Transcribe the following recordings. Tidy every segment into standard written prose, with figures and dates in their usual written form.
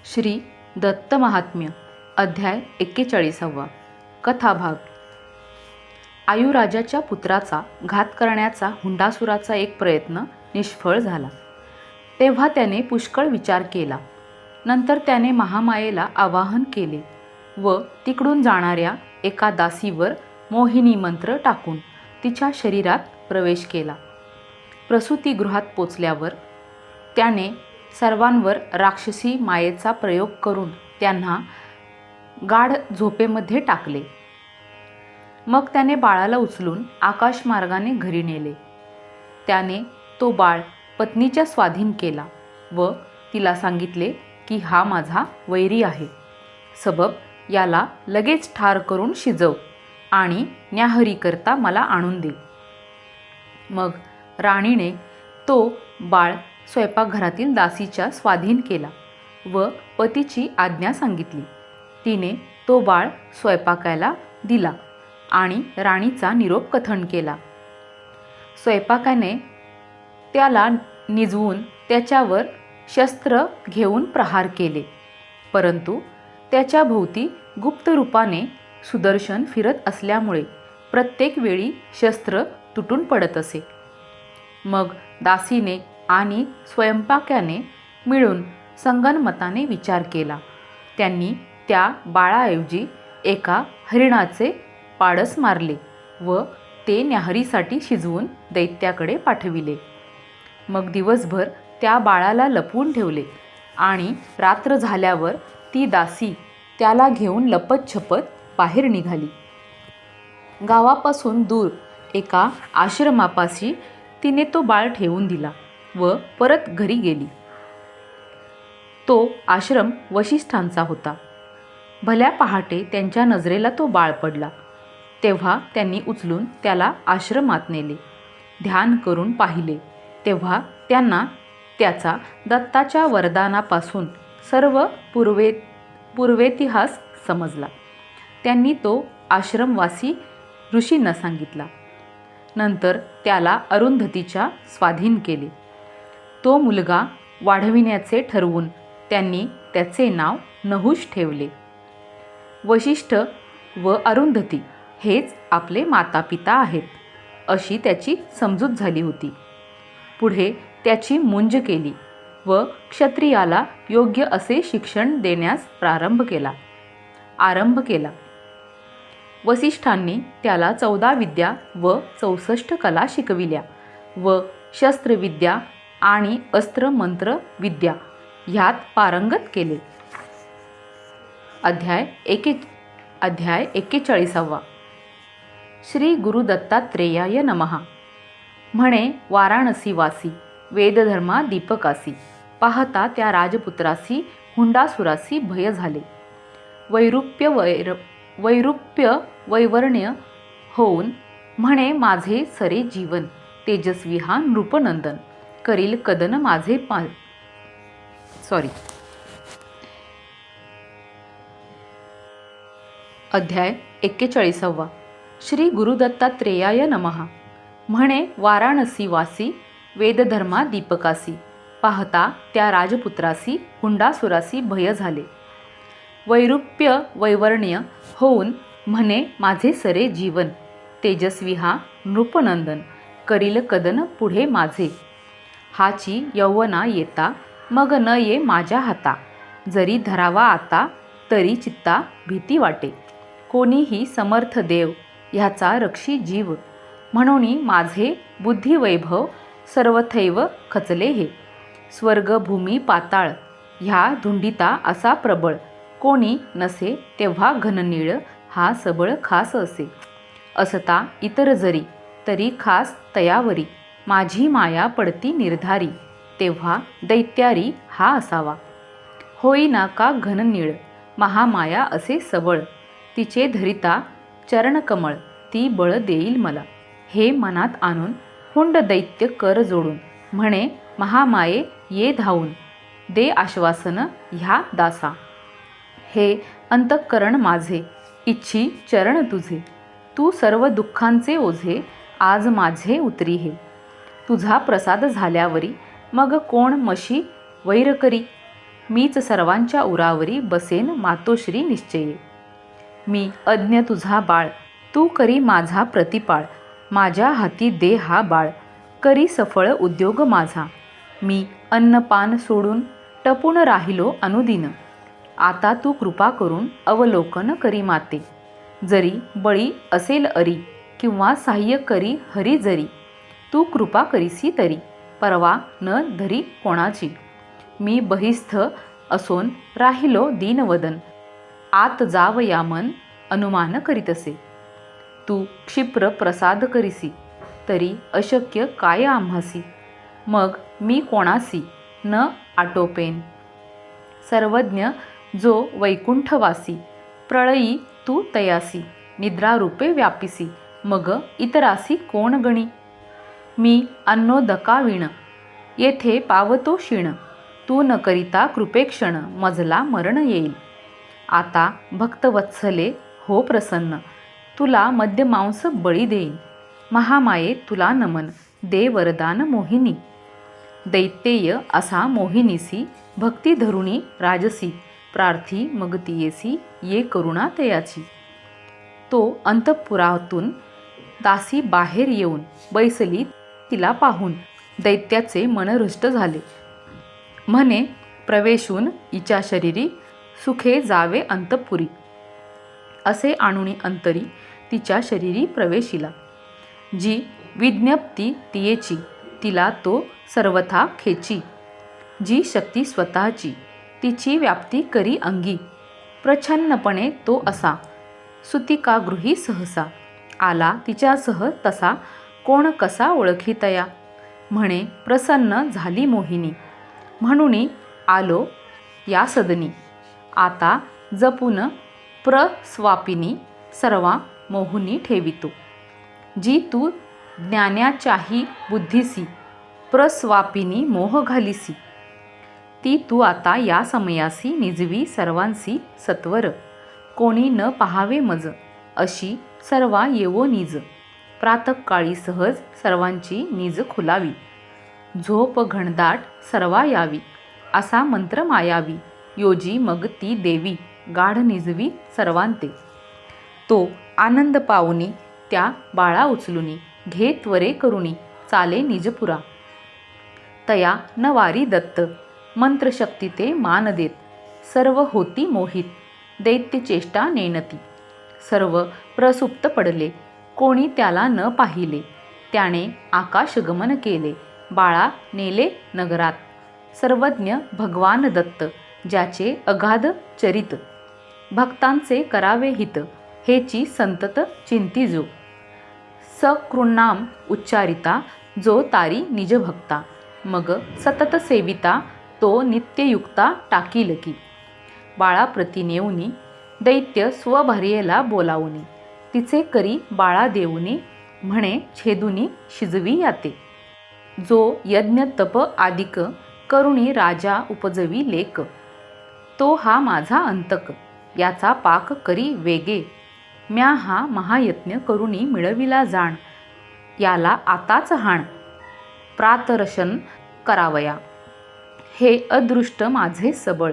श्री दत्त महात्म्य अध्याय 41 कथाभाग। आयुराजाच्या पुत्राचा घात करण्याचा हुंडासुराचा एक प्रयत्न निष्फळ झाला। तेव्हा त्याने पुष्कळ विचार केला। नंतर त्याने महामायेला आवाहन केले व तिकडून जाणाऱ्या एका दासीवर मोहिनी मंत्र टाकून तिच्या शरीरात प्रवेश केला। प्रसूतिगृहात पोचल्यावर त्याने सर्वांवर राक्षसी मायेचा प्रयोग करून त्यांना गाढ झोपेमध्ये टाकले। मग त्याने बाळाला उचलून आकाशमार्गाने घरी नेले। त्याने तो बाळ पत्नीच्या स्वाधीन केला व तिला सांगितले की हा माझा वैरी आहे, सबब याला लगेच ठार करून शिजव आणि न्याहरीकरता मला आणून दे। मग राणीने तो बाळ स्वयंपाकघरातील दासीच्या स्वाधीन केला व पतीची आज्ञा सांगितली। तिने तो बाळ स्वयंपाकाला दिला आणि राणीचा निरोप कथन केला। स्वयंपाकाने त्याला निजवून त्याच्यावर शस्त्र घेऊन प्रहार केले, परंतु त्याच्या भोवती गुप्त रूपाने सुदर्शन फिरत असल्यामुळे प्रत्येक वेळी शस्त्र तुटून पडत असे। मग दासीने आणि स्वयंपाक्याने मिळून संगनमताने विचार केला। त्यांनी त्या बाळाऐवजी एका हरिणाचे पाडस मारले व ते न्याहरीसाठी शिजवून दैत्याकडे पाठविले। मग दिवसभर त्या बाळाला लपवून ठेवले आणि रात्र झाल्यावर ती दासी त्याला घेऊन लपत-छपत बाहेर निघाली। गावापासून दूर एका आश्रमापाशी तिने तो बाळ ठेवून दिला व परत घरी गेली। तो आश्रम वशिष्ठांचा होता। भल्या पहाटे त्यांच्या नजरेला तो बाळ पडला। तेव्हा त्यांनी उचलून त्याला आश्रमात नेले। ध्यान करून पाहिले तेव्हा त्यांना त्याचा दत्ताच्या वरदानापासून सर्व पूर्वेतिहास समजला। त्यांनी तो आश्रमवासी ऋषींना सांगितला। नंतर त्याला अरुंधतीच्या स्वाधीन केले। तो मुलगा वाढविण्याचे ठरवून त्यांनी त्याचे नाव नहुष ठेवले। वशिष्ठ व अरुंधती हेच आपले मातापिता आहेत अशी त्याची समजूत झाली होती। पुढे त्याची मुंज केली व क्षत्रियाला योग्य असे शिक्षण देण्यास आरंभ केला। वसिष्ठांनी त्याला 14 विद्या व 64 कला शिकविल्या व शस्त्रविद्या आणि अस्त्र-मंत्र विद्या ह्यात पारंगत केले। अध्याय 41 श्री गुरु दत्तात्रेयाय नमः। म्हणे वाराणसीवासी वेदधर्मा दीपकासी, पाहता त्या राजपुत्रासी हुंडासुरासी भय झाले। वैरूप्य वैवर्ण्य होऊन म्हणे माझे सरे जीवन, तेजस्वी हा नृपनंदन, करील कदन माझे अध्याय 41 श्री गुरु दत्तात्रेयाय नमः। म्हणे वाराणसीवासी वेदधर्मा दीपकासी, पाहता त्या राजपुत्रासी हुंडासुरासी भय झाले। वैरूप्य वैवर्ण्य होऊन म्हणे माझे सरे जीवन, तेजस्वी हा नृपनंदन, करील कदन पुढे माझे। हाची यौवना येता मग न ये माझ्या हाता, जरी धरावा आता तरी चित्ता भीती वाटे। कोणीही समर्थ देव ह्याचा रक्षी जीव, म्हणून माझे बुद्धिवैभव सर्वथैव खचले हे। स्वर्ग भूमी पाताळ ह्या धुंडिता असा प्रबळ, कोणी नसे तेव्हा घननीळ हा सबळ खास असे। असता इतर जरी तरी खास तयावरी, माझी माया पडती निर्धारी, तेव्हा दैत्यारी हा असावा। होईना का घननीळ महामाया असे सबळ, तिचे धरिता चरणकमळ ती बळ देईल मला। हे मनात आणून हुंड दैत्य कर जोडून, म्हणे महामाये ये धावून, दे आश्वासन ह्या दासा। हे अंतःकरण माझे इच्छी चरण तुझे, तू सर्व दुःखांचे ओझे आज माझे उतरी हे। तुझा प्रसाद झाल्यावरी मग कोण मशी वैर करी, मीच सर्वांच्या उरावरी बसेन मातोश्री निश्चये. मी अज्ञ तुझा बाळ, तू करी माझा प्रतिपाळ. माझ्या हाती दे हा बाळ, करी सफळ उद्योग माझा. मी अन्नपान सोडून टपून राहिलो अनुदिन. आता तू कृपा करून अवलोकन करी माते. जरी बळी असेल अरी, किंवा साह्य करी हरी जरी. तू कृपा करीसी तरी, परवा न धरी कोणाची. मी बहिस्थ असोन राहिलो दीनवदन. आत जाव या मन अनुमान करीतसे. तू क्षिप्र प्रसाद करीसी, तरी अशक्य काय आम्हासी. मग मी कोणासी न आटोपेन. सर्वज्ञ जो वैकुंठवासी, प्रळयी तू तयासी. निद्रारूपे व्यापिसी, मग इतरासी कोण गणी. मी अन्नोदका विण, येथे पावतो क्षीण. तू न करिता कृपेक्षण, मजला मरण येईल. आता भक्तवत्सले हो प्रसन्न, तुला मद्यमांस बळी देईन. महामाये तुला नमन, दे वरदान मोहिनी. दैत्येय असा मोहिनीसी, भक्ती धरुणी राजसी. प्रार्थी मग तियेसी, ये करुणा तयाची. तो अंतःपुरातून दासी बाहेर येऊन बैसली. तिला पाहून दैत्याचे मन हृष्ट झाले. म्हणे, प्रवेशून हिच्या शरीरी सुखे जावे अंतःपुरी. असे आणुनी अंतरी तिच्या शरीरी प्रवेशिला. जी विज्ञप्ती तियेची, तिला तो सर्वथा खेची. जी शक्ती स्वतःची, तिची व्याप्ती करी अंगी. प्रच्छन्नपणे तो असा, सुतिका गृही सहसा. आला तिच्यासह तसा, कोण कसा ओळखीतया. म्हणे, प्रसन्न झाली मोहिनी, म्हणूनी आलो या सदनी. आता जपून प्रस्वापिनी, सर्वा मोहुनी ठेवितो. जी तू ज्ञानाच्याही बुद्धीसी, प्रस्वापिनी मोह घालिसी. ती तू आता या समयासी, निजवी सर्वांसी सत्वर. कोणी न पाहावे मज, अशी सर्वा येवो निज. प्रातःकाळी सहज सर्वांची निज खुलावी. झोप घनदाट सर्वा यावी, असा मंत्र मायावी. योजी मग ती देवी, गाढ निजवी सर्वांते. तो आनंद पावनी, त्या बाळा उचलुनी. घे त्वरे करुणी, चाले निजपुरा. तया न वारी दत्त, मंत्रशक्ती ते मान देत. सर्व होती मोहित, दैत्य चेष्टा नेणती. सर्व प्रसुप्त पडले, कोणी त्याला न पाहिले. त्याने आकाशगमन केले, बाळा नेले नगरात. सर्वज्ञ भगवान दत्त, ज्याचे अगाध चरित. भक्तांचे करावे हित, हेची संतत चिंती जो. सकृन्नाम उच्चारिता, जो तारी निज भक्ता. मग सतत सेविता, तो नित्ययुक्ता टाकील की. बाळाप्रती नेऊनी, दैत्य स्वभार्येला बोलावुनी. तिचे करी बाळा देऊनी, म्हणे छेदुनी शिजवी याते. जो यज्ञ तप आदिक, करुणी राजा उपजवी लेक. तो हा माझा अंतक, याचा पाक करी वेगे. म्या हा महायज्ञ करुणी मिळविला जाण. याला आताच हाण, प्रातरशन करावया. हे अदृष्ट माझे सबळ,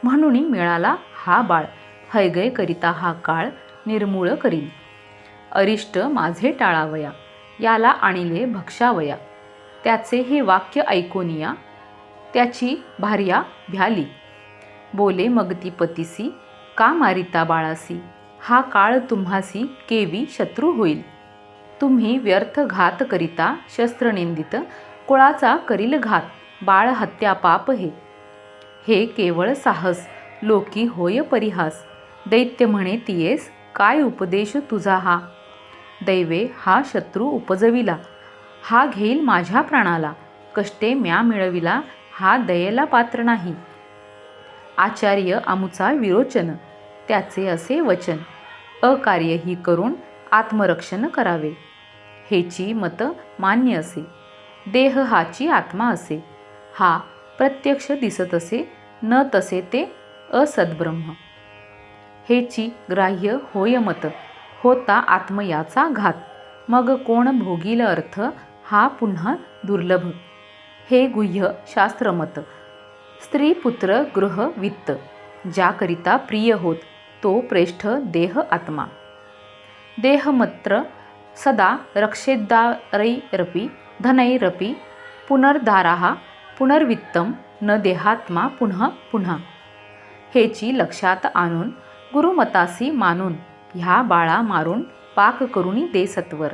म्हणून मिळाला हा बाळ. हैगय करिता हा काळ, निर्मूळ करीन. अरिष्ट माझे टाळावया, याला आणिले भक्षावया. त्याचे हे वाक्य ऐकोनिया, त्याची भार्या भ्याली. बोले मग ती पतीसी, का मारिता बाळासी. हा काळ तुम्हासी केवी शत्रू होईल. तुम्ही व्यर्थ घात करिता, शस्त्रनिंदित कुळाचा करील घात. बाळ हत्या पाप हे, हे केवळ साहस, लोकी होय परिहास. दैत्य म्हणे तियेस, काय उपदेश तुझा हा. दैवे हा शत्रू उपजविला, हा घेईल माझ्या प्राणाला. कष्टे म्या मिळविला, हा दयेला पात्र नाही. आचार्य आमुचा विरोचन, त्याचे असे वचन. अकार्यही करून आत्मरक्षण करावे, हेची मत मान्य असे. देह हाची आत्मा असे, हा प्रत्यक्ष दिसत असे. न तसे ते असद्ब्रह्म, हेची ग्राह्य होय मत. होता आत्मयाचा घात, मग कोण भोगील अर्थ. हा पुन्हा दुर्लभ, हे गुह्य शास्त्रमत. स्त्री पुत्र गृह वित्त, ज्याकरिता प्रिय होत तो प्रेष्ठ देह आत्मा. देहमत्र सदा रक्षेद्दारैरपि धनैरपि पुनर्दाराः पुनर्वित्तम न देहात्मा पुनः पुन्हा. हेची लक्षात आणून गुरुमतासी मानून ह्या बाळा मारून पाक करुणी दे सत्वर.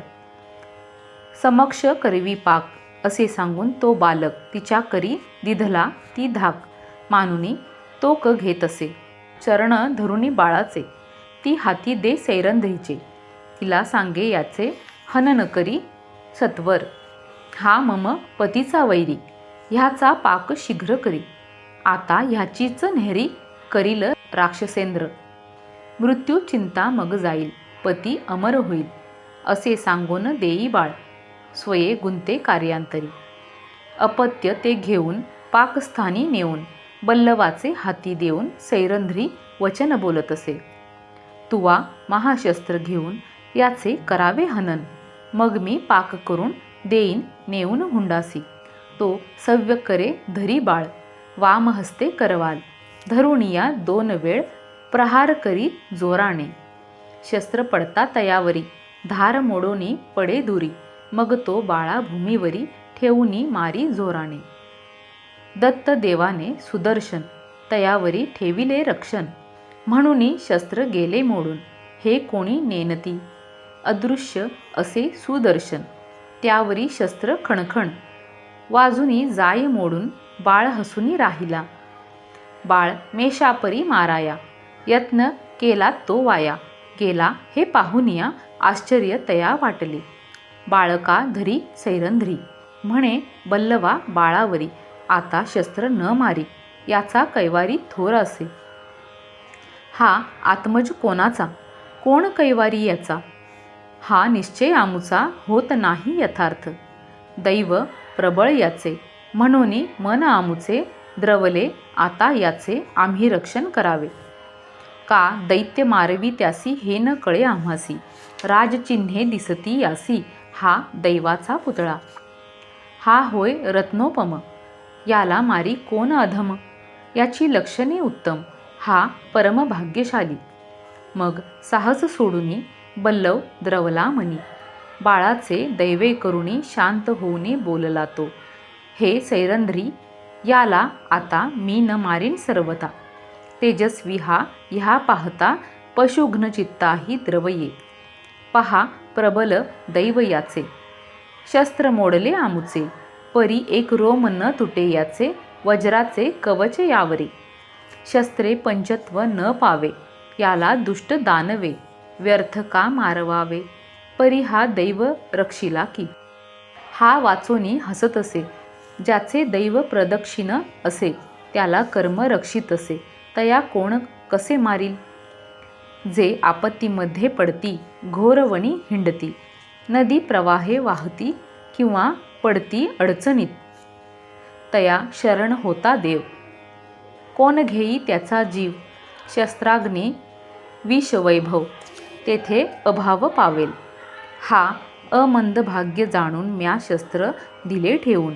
समक्ष करवी पाक असे सांगून तो बालक तिच्या करी दिधला ती धाक मानुनी तो क घेत असे. चरण धरुणी बाळाचे ती हाती दे सैरंध्रीचे. तिला सांगे याचे हन न करी सत्वर. हा मम पतीचा वैरी ह्याचा पाक शीघ्र करी. आता ह्याचीच न्हेरी करील राक्षसेंद्र. मृत्यू चिंता मग जाईल पती अमर होईल. असे सांगून देई बाळ स्वये गुंते कार्यांतरी. अपत्य ते घेऊन पाकस्थानी नेऊन बल्लवाचे हाती देऊन सैरंध्री वचन बोलत असे. तुवा महाशस्त्र घेऊन याचे करावे हनन. मग मी पाक करून देईन नेऊन हुंडासी. तो सव्य करे धरी बाळ वामहस्ते करवाल. धरुणिया 2 वेळ प्रहार करी जोराने. शस्त्र पडता तयावरी धार मोडोनी पडे दुरी. मग तो बाळा भूमीवरी ठेवूनी मारी जोराने. दत्त देवाने सुदर्शन तयावरी ठेविले रक्षण. म्हणूनी शस्त्र गेले मोडून हे कोणी नेनती. अदृश्य असे सुदर्शन त्यावरी शस्त्र खणखण. वाजूनी जाय मोडून बाळ हसूनी राहिला. बाळ मेषापरी माराया यत्न केला तो वाया गेला. हे पाहुनिया आश्चर्य तया वाटले. बाळका धरी सैरंध्री म्हणे बल्लवा बाळावरी आता शस्त्र न मारी. याचा कैवारी थोर असे. हा आत्मज कोणाचा कोण कैवारी याचा. हा निश्चय आमुचा होत नाही यथार्थ. दैव प्रबळ याचे म्हणून मन आमुचे द्रवले. आता याचे आम्ही रक्षण करावे. का दैत्य मारवी त्यासी हे न कळे आम्हासी. राजचिन्हे दिसती यासी हा दैवाचा पुतळा. हा होय रत्नोपम याला मारी कोण अधम. याची लक्षणे उत्तम हा परम भाग्यशाली. मग साहस सोडूनी बल्लव द्रवला मनी. बाळाचे दैवे करुणी शांत होऊनी बोलला तो. हे सैरंध्री याला आता मी न मारीन सर्वथा. तेजस्वी हा ह्या पाहता पशुघ्न चित्ताही द्रवये. पहा प्रबल दैव याचे शस्त्र मोडले आमुचे. परी एक रोम न तुटे याचे वज्राचे कवच यावरे. शस्त्रे पंचत्व न पावे याला दुष्ट दानवे. व्यर्थ का मारवावे परी हा दैव रक्षिला की. हा वाचोनी हसत असे ज्याचे दैव प्रदक्षिण असे. त्याला कर्म रक्षित असे तया कोण कसे मारील. जे आपत्तीमध्ये पडती घोरवणी हिंडती. नदी प्रवाहे वाहती किंवा पडती अडचणीत. तया शरण होता देव कोण घेई त्याचा जीव. शस्त्राग्नी विषवैभव तेथे अभाव पावेल. हा अमंद भाग्य जाणून म्या शस्त्र दिले ठेवून.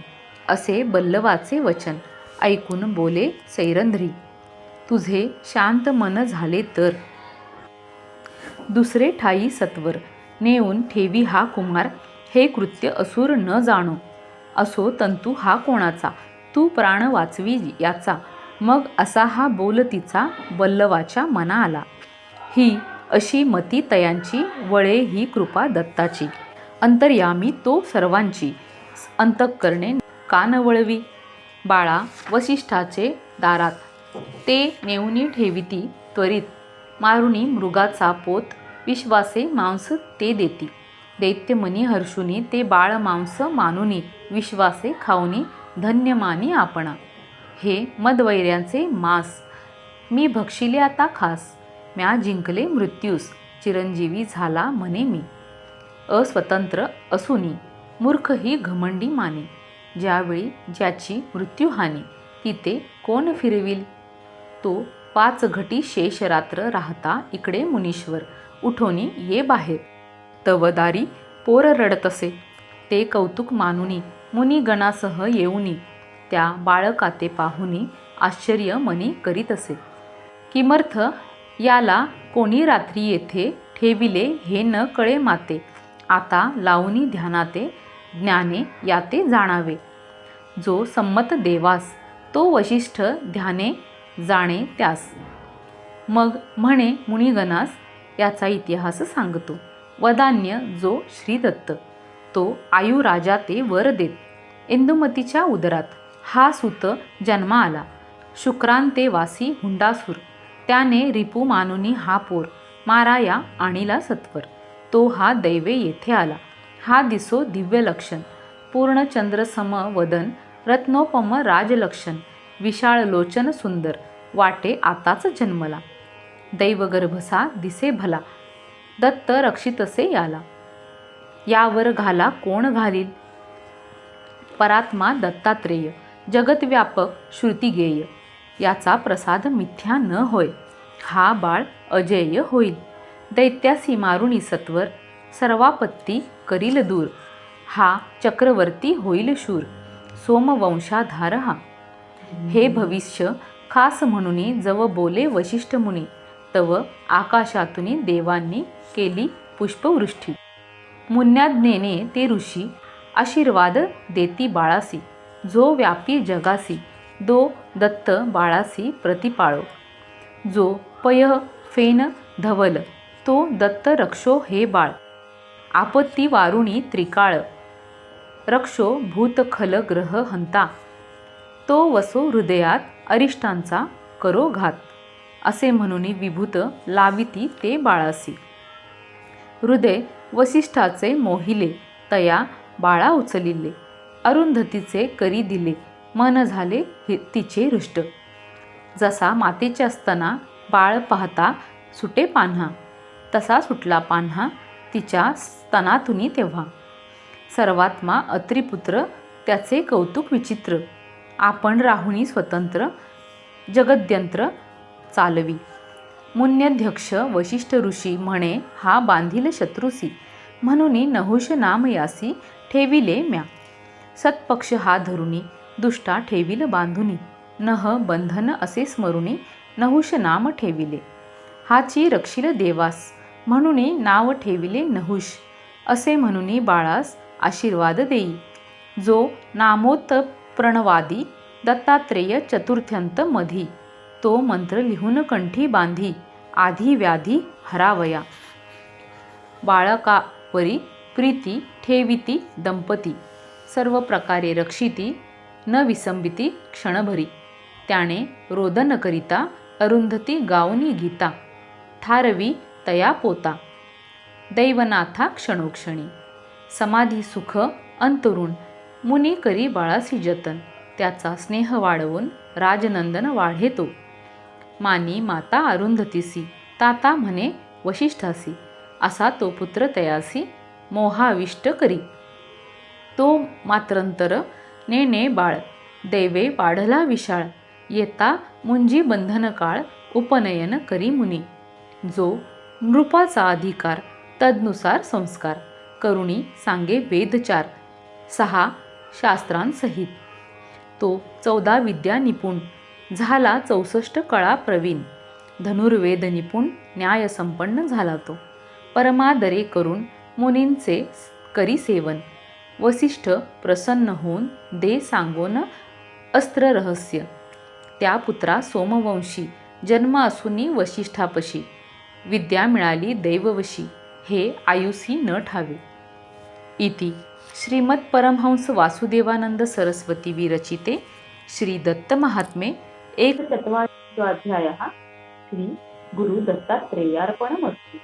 असे बल्लवाचे वचन ऐकून बोले सैरंध्री. तुझे शांत मन झाले तर दुसरे ठाई सत्वर नेऊन ठेवी हा कुमार. हे कृत्य असुर न जाणो. असो तंतू हा कोणाचा तू प्राण वाचवी याचा. मग असा हा बोल तिचा बल्लवाच्या मना आला. ही अशी मती तयांची वळे ही कृपा दत्ताची. अंतर्यामी तो सर्वांची अंतःकरणे कान वळवी. बाळा वसिष्ठाचे दारात ते नेऊनी ठेविती त्वरित. मारुनी मृगाचा पोत विश्वासे मांस ते देती. दैत्यमनी हर्षुनी ते बाळ मांस मानुनी. विश्वासे खाऊनी धन्य मानी आपणा. हे मदवैऱ्यांचे मांस मी भक्षिले आता खास. म्या जिंकले मृत्यूस चिरंजीवी झाला म्हणे मी. अस्वतंत्र असूनी मूर्ख ही घमंडी माने. ज्यावेळी ज्याची मृत्यूहानी तिथे कोण फिरविल. तो 5 घटी शेष रात्र राहता इकडे मुनीश्वर. उठोनी ये बाहेर. तवदारी पोर रडत असे. ते कौतुक मानुनी मुनिगणासह येऊनी. त्या बाळकाते पाहुनी आश्चर्य मनी करीत असे. किमर्थ याला कोणी रात्री येथे ठेविले हे न कळे माते. आता लावणी ध्यानाते ज्ञाने याते जाणावे. जो संमत देवास तो वशिष्ठ ध्याने जाणे त्यास. मग म्हणे मुनिगणास याचा इतिहास सांगतो. वदान्य जो श्रीदत्त तो आयुराजा ते वर देत. इंदुमतीच्या उदरात हा सूत जन्मा आला. शुक्रांते वासी हुंडासूर त्याने रिपू मानुनी हा पोर माराया आणिला सत्वर. तो हा दैवे येथे आला. हा दिसो दिव्य लक्षण पूर्ण सम वदन रत्नोपम राजलक्षण विशाळ लोचन सुंदर वाटे आताच जन्मला. दैवगर्भसा दिसे भला दत्त रक्षितसे याला. यावर घाला कोण घालील परात्मा दत्तात्रेय जगतव्यापक श्रुतिगेय. याचा प्रसाद मिथ्या न होय. हा बाळ अजेय होईल. दैत्यासी मारुणी सत्वर सर्वापत्ती करील दूर. हा चक्रवर्ती होईल शूर सोमवंशाधार हा. हे भविष्य खास म्हणूनी जव बोले वशिष्ठ मुनी. तव आकाशातुनी देवांनी केली पुष्पवृष्टी. मुन्याज्ञेने ते ऋषी आशीर्वाद देती बाळासी. जो व्यापी जगासी दो दत्त बाळासी प्रतिपाळो. जो पय फेन धवल तो दत्त रक्षो हे बाळ. आपत्ती वारुणी त्रिकाळ रक्षो भूतखल ग्रह हंता. तो वसो हृदयात अरिष्टांचा करो घात. असे म्हणून विभूत लाविती ते बाळासी. हृदय वसिष्ठाचे मोहिले तया बाळा उचलिले. अरुंधतीचे करी दिले मन झाले तिचे हृष्ट. जसा मातेच्या स्तना बाळ पाहता सुटे पान्हा तसा सुटला पान्हा तिच्या स्तनातुनी तेव्हा. सर्वात्मा अत्रिपुत्र त्याचे कौतुक विचित्र. आपण राहुनी स्वतंत्र जगद्यंत्र चालवी. मुन्यध्यक्ष वशिष्ठ ऋषी म्हणे हा बांधील शत्रुसी. म्हणून नहुष नाम यासी ठेविले म्या. सत्पक्ष हा धरुनी दुष्टा ठेविल बांधुनी. नह बंधन असे स्मरुनी नहुष नाम ठेविले. हाची रक्षिल देवास म्हणून नाव ठेविले नहुष. असे म्हणून बाळास आशीर्वाद देई. जो नामोत्त प्रणवादी दत्तात्रेय चतुर्थ्यंत मधी. तो मंत्र लिहून कंठी बांधी आधी व्याधी हरावया. बाळकावरी प्रीती ठेविती दंपती. सर्व प्रकारे रक्षिती न विसंबिती क्षणभरी. त्याने रोदन करिता अरुंधती गावनी गीता. ठारवी तया पोता दैवनाथा क्षणोक्षणी. समाधी सुख अंतरुण मुनी करी बाळासी जतन. त्याचा स्नेह वाढवून राजनंदन वाढेतो. मानी माता अरुंधतीसी ताता म्हणे वशिष्ठासी. असा तो पुत्र तयासी मोहाविष्ट करी. तो मात्रंतर नेणे बाळ दैवे वाढला विशाळ. येता मुंजी बंधन काळ उपनयन करी मुनी. जो नृपाचा अधिकार तदनुसार संस्कार करुणी सांगे वेदचार 6 शास्त्रांसहित. तो 14 विद्या निपुण झाला 64 कळा प्रवीण. धनुर्वेद निपुण न्यायसंपन्न झाला तो. परमादरे करून मुनींचे करी सेवन. वसिष्ठ प्रसन्न होऊन दे सांगोन अस्त्र रहस्य. त्या पुत्रा सोमवंशी जन्म असूनी वसिष्ठापशी. विद्या मिळाली दैववशी हे आयुसी न ठावे. इति श्रीमत् परमहंस वासुदेवानंद सरस्वती विरचिते श्री दत्त महात्मे 1 चत्वारिंशोऽध्यायः. श्री गुरु दत्तात्रेयार्पणमस्तु.